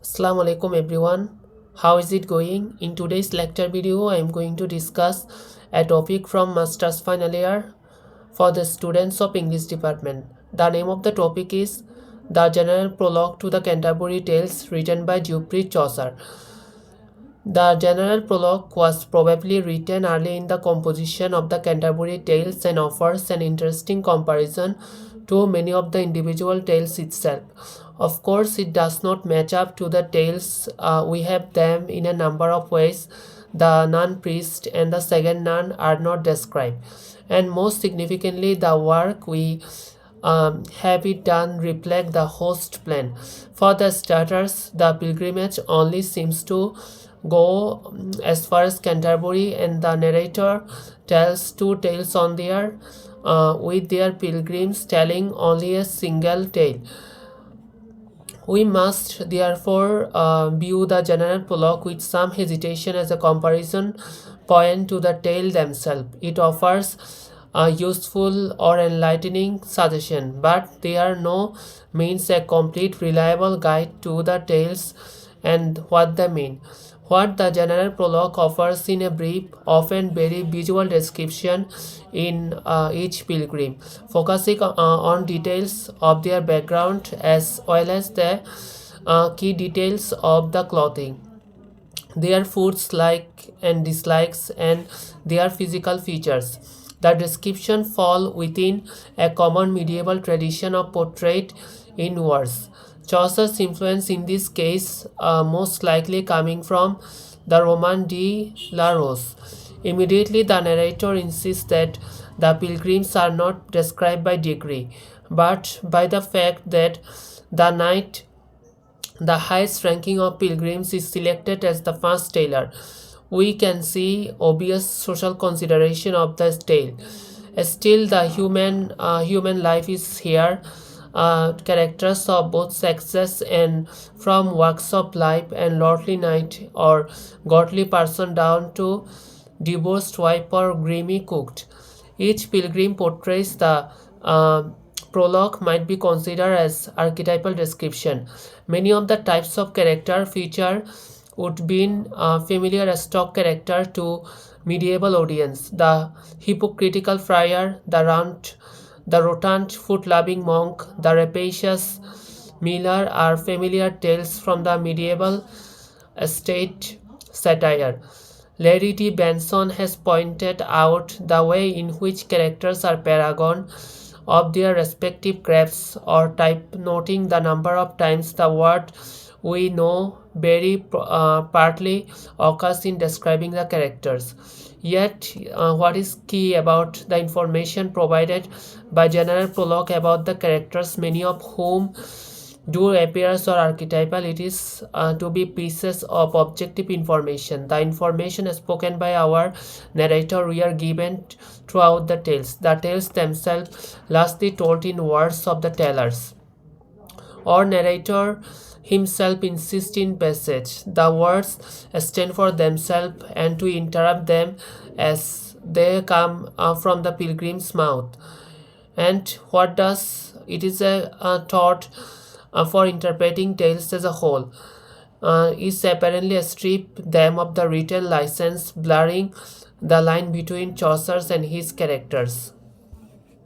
Assalamu alaikum everyone. How is it going? In today's lecture video, I am going to discuss a topic from Master's Final Year for the students of English department. The name of the topic is The General Prologue to the Canterbury Tales written by Geoffrey Chaucer. The general prologue was probably written early in the composition of the Canterbury Tales and offers an interesting comparison to many of the individual tales itself. Of course, it does not match up to the tales. We have them in a number of ways. The nun priest and the second nun are not described, and most significantly, the work we have it done reflect the host plan. For the starters, the pilgrimage only seems to go as far as Canterbury, and the narrator tells two tales on their with their pilgrims telling only a single tale. We must therefore view the general prologue with some hesitation as a comparison point to the tale themselves. It offers a useful or enlightening suggestion, but they are no means a complete reliable guide to the tales and what they mean. What the general prologue offers in a brief, often very visual description in each pilgrim, focusing on details of their background as well as the key details of the clothing, their foods like and dislikes, and their physical features. The description fall within a common medieval tradition of portrait in verse. Chaucer's influence in this case most likely coming from the Roman de la Rose. Immediately, the narrator insists that the pilgrims are not described by degree, but by the fact that the knight, the highest ranking of pilgrims, is selected as the first tailor. We can see obvious social consideration of the tale. Still, the human life is here. Characters of both sexes, and from walks of life and lordly knight or godly person down to divorced wife or grimy cooked. Each pilgrim portrays the prologue might be considered as archetypal description. Many of the types of character feature would be familiar stock character to medieval audience. The hypocritical friar, the rotund foot-loving monk, the rapacious miller are familiar tales from the medieval estate satire. Larry T. Benson has pointed out the way in which characters are paragon of their respective crafts or type, noting the number of times the word we know very partly occurs in describing the characters. Yet, what is key about the information provided by general prologue about the characters, many of whom do appears or archetypal, it is to be pieces of objective information. The information spoken by our narrator we are given throughout the tales. The tales themselves lastly told in words of the tellers or narrator himself insists in passage. The words stand for themselves and to interrupt them as they come from the pilgrim's mouth. And what does it is a thought for interpreting tales as a whole is apparently strip them of the written license, blurring the line between Chaucer's and his characters.